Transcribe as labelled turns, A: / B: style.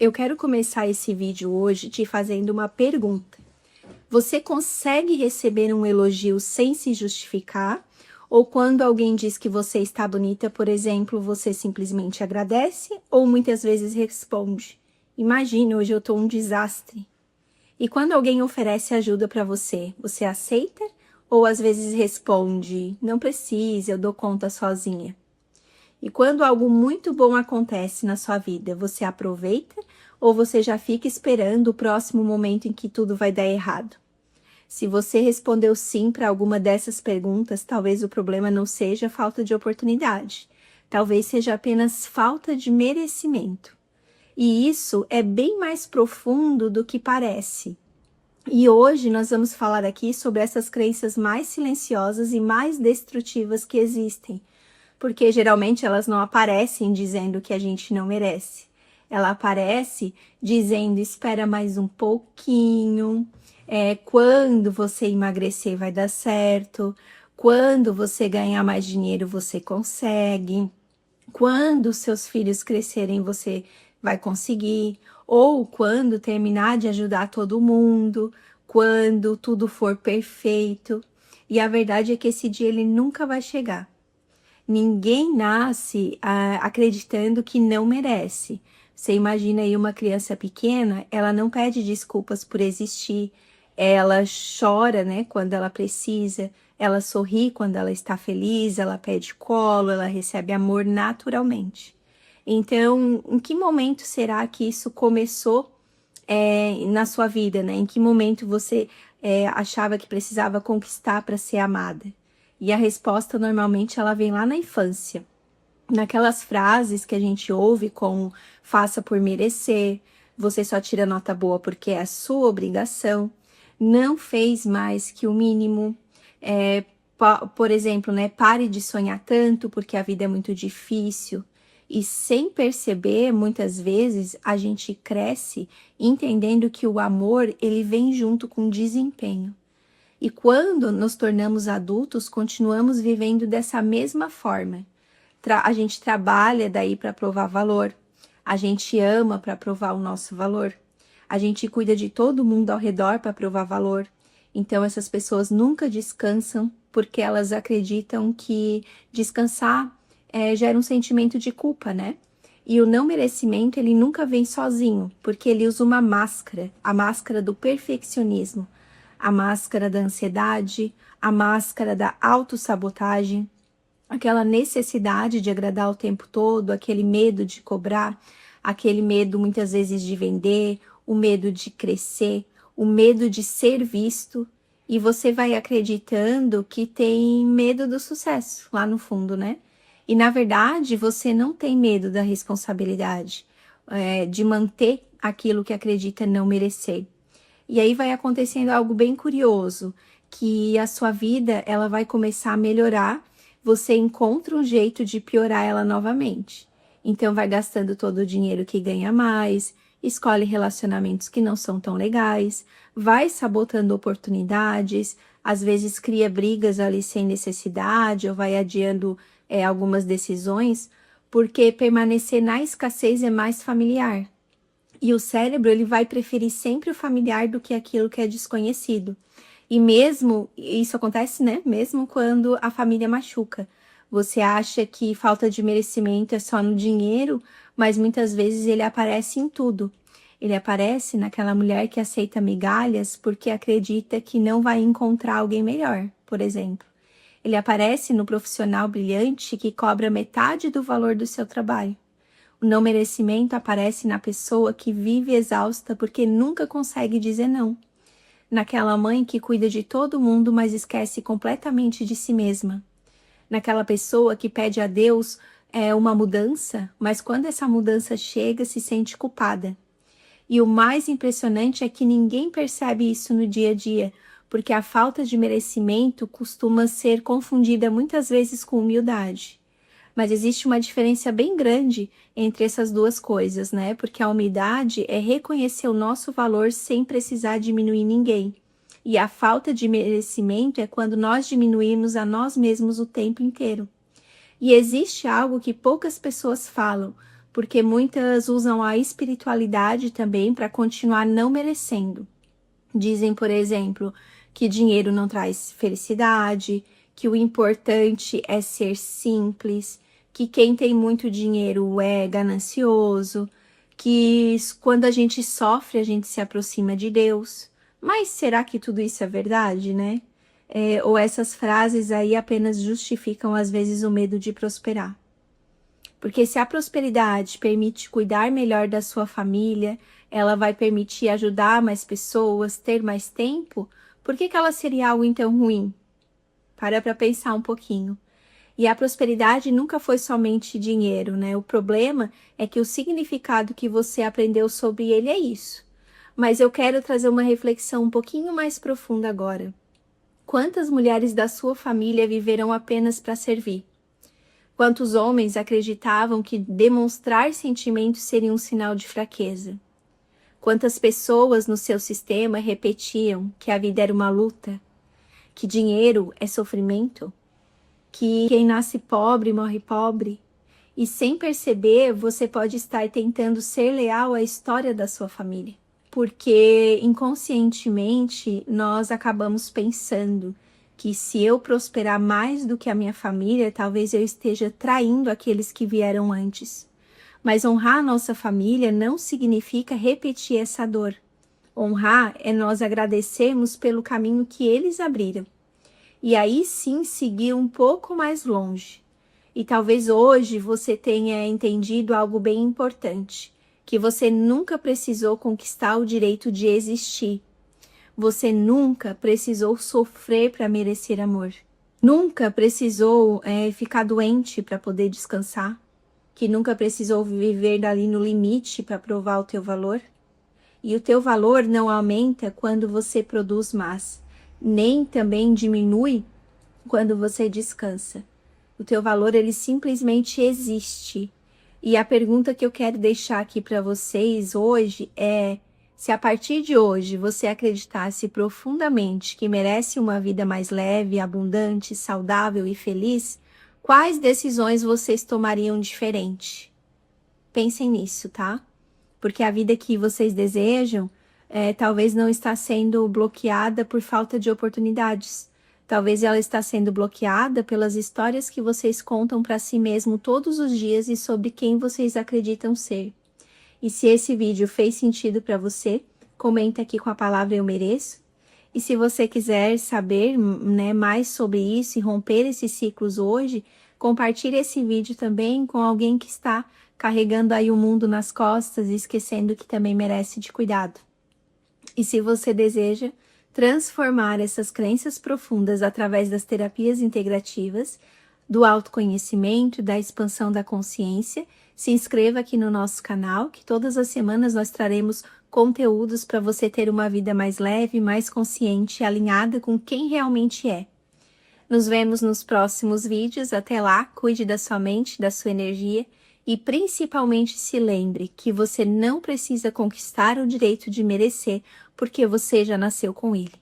A: Eu quero começar esse vídeo hoje te fazendo uma pergunta. Você consegue receber um elogio sem se justificar? Ou quando alguém diz que você está bonita, por exemplo, você simplesmente agradece ou muitas vezes responde: "Imagina, hoje eu tô um desastre". E quando alguém oferece ajuda para você, você aceita? Ou às vezes responde: "Não precisa, eu dou conta sozinha"? E quando algo muito bom acontece na sua vida, você aproveita ou você já fica esperando o próximo momento em que tudo vai dar errado? Se você respondeu sim para alguma dessas perguntas, talvez o problema não seja falta de oportunidade. Talvez seja apenas falta de merecimento. E isso é bem mais profundo do que parece. E hoje nós vamos falar aqui sobre essas crenças mais silenciosas e mais destrutivas que existem, porque geralmente elas não aparecem dizendo que a gente não merece. Ela aparece dizendo: espera mais um pouquinho, quando você emagrecer vai dar certo, quando você ganhar mais dinheiro você consegue, quando seus filhos crescerem você vai conseguir, ou quando terminar de ajudar todo mundo, quando tudo for perfeito. E a verdade é que esse dia ele nunca vai chegar. Ninguém nasce acreditando que não merece. Você imagina aí uma criança pequena, ela não pede desculpas por existir, ela chora, né, quando ela precisa, ela sorri quando ela está feliz, ela pede colo, ela recebe amor naturalmente. Então, em que momento será que isso começou na sua vida, né? Em que momento você achava que precisava conquistar para ser amada? E a resposta normalmente ela vem lá na infância, naquelas frases que a gente ouve como faça por merecer, você só tira nota boa porque é a sua obrigação, não fez mais que o mínimo, por exemplo, né, pare de sonhar tanto porque a vida é muito difícil. E sem perceber, muitas vezes a gente cresce entendendo que o amor ele vem junto com desempenho. E quando nos tornamos adultos, continuamos vivendo dessa mesma forma. A gente trabalha daí para provar valor, a gente ama para provar o nosso valor, a gente cuida de todo mundo ao redor para provar valor. Então essas pessoas nunca descansam porque elas acreditam que descansar gera um sentimento de culpa, né? E o não merecimento ele nunca vem sozinho, porque ele usa uma máscara, a máscara do perfeccionismo, a máscara da ansiedade, a máscara da autossabotagem, aquela necessidade de agradar o tempo todo, aquele medo de cobrar, aquele medo muitas vezes de vender, o medo de crescer, o medo de ser visto, e você vai acreditando que tem medo do sucesso lá no fundo, né? E na verdade você não tem medo da responsabilidade, de manter aquilo que acredita não merecer. E aí vai acontecendo algo bem curioso, que a sua vida ela vai começar a melhorar, você encontra um jeito de piorar ela novamente. Então vai gastando todo o dinheiro que ganha mais, escolhe relacionamentos que não são tão legais, vai sabotando oportunidades, às vezes cria brigas ali sem necessidade, ou vai adiando algumas decisões, porque permanecer na escassez é mais familiar. E o cérebro ele vai preferir sempre o familiar do que aquilo que é desconhecido. E mesmo, isso acontece, né? Mesmo quando a família machuca. Você acha que falta de merecimento é só no dinheiro, mas muitas vezes ele aparece em tudo. Ele aparece naquela mulher que aceita migalhas porque acredita que não vai encontrar alguém melhor, por exemplo. Ele aparece no profissional brilhante que cobra metade do valor do seu trabalho. O não merecimento aparece na pessoa que vive exausta porque nunca consegue dizer não. Naquela mãe que cuida de todo mundo, mas esquece completamente de si mesma. Naquela pessoa que pede a Deus uma mudança, mas quando essa mudança chega, se sente culpada. E o mais impressionante é que ninguém percebe isso no dia a dia, porque a falta de merecimento costuma ser confundida muitas vezes com humildade. Mas existe uma diferença bem grande entre essas duas coisas, né? Porque a humildade é reconhecer o nosso valor sem precisar diminuir ninguém. E a falta de merecimento é quando nós diminuímos a nós mesmos o tempo inteiro. E existe algo que poucas pessoas falam. porque muitas usam a espiritualidade também para continuar não merecendo. Dizem, por exemplo, que dinheiro não traz felicidade, que o importante é ser simples, que quem tem muito dinheiro é ganancioso, que quando a gente sofre, a gente se aproxima de Deus. Mas será que tudo isso é verdade, né? Ou essas frases aí apenas justificam, às vezes, o medo de prosperar? Porque se a prosperidade permite cuidar melhor da sua família, ela vai permitir ajudar mais pessoas, ter mais tempo, por que ela seria algo então ruim? Para pensar um pouquinho. E a prosperidade nunca foi somente dinheiro, né? O problema é que o significado que você aprendeu sobre ele é isso. Mas eu quero trazer uma reflexão um pouquinho mais profunda agora. Quantas mulheres da sua família viveram apenas para servir? Quantos homens acreditavam que demonstrar sentimentos seria um sinal de fraqueza? Quantas pessoas no seu sistema repetiam que a vida era uma luta, que dinheiro é sofrimento, que quem nasce pobre morre pobre? E sem perceber, você pode estar tentando ser leal à história da sua família. Porque inconscientemente nós acabamos pensando que se eu prosperar mais do que a minha família, talvez eu esteja traindo aqueles que vieram antes. Mas honrar a nossa família não significa repetir essa dor. Honrar é nós agradecermos pelo caminho que eles abriram. E aí sim seguir um pouco mais longe. E talvez hoje você tenha entendido algo bem importante, que você nunca precisou conquistar o direito de existir. Você nunca precisou sofrer para merecer amor. Nunca precisou ficar doente para poder descansar. Que nunca precisou viver dali no limite para provar o teu valor. E o teu valor não aumenta quando você produz mais, nem também diminui quando você descansa. O teu valor, ele simplesmente existe. E a pergunta que eu quero deixar aqui para vocês hoje é: se a partir de hoje você acreditasse profundamente que merece uma vida mais leve, abundante, saudável e feliz, quais decisões vocês tomariam diferente? Pensem nisso, tá? Porque a vida que vocês desejam talvez não está sendo bloqueada por falta de oportunidades. Talvez ela está sendo bloqueada pelas histórias que vocês contam para si mesmo todos os dias e sobre quem vocês acreditam ser. E se esse vídeo fez sentido para você, comenta aqui com a palavra eu mereço. E se você quiser saber mais sobre isso e romper esses ciclos hoje, compartilhe esse vídeo também com alguém que está carregando aí o mundo nas costas e esquecendo que também merece de cuidado. E se você deseja transformar essas crenças profundas através das terapias integrativas, do autoconhecimento, da expansão da consciência, se inscreva aqui no nosso canal, que todas as semanas nós traremos conteúdos para você ter uma vida mais leve, mais consciente e alinhada com quem realmente é. Nos vemos nos próximos vídeos. Até lá, cuide da sua mente, da sua energia e principalmente se lembre que você não precisa conquistar o direito de merecer, porque você já nasceu com ele.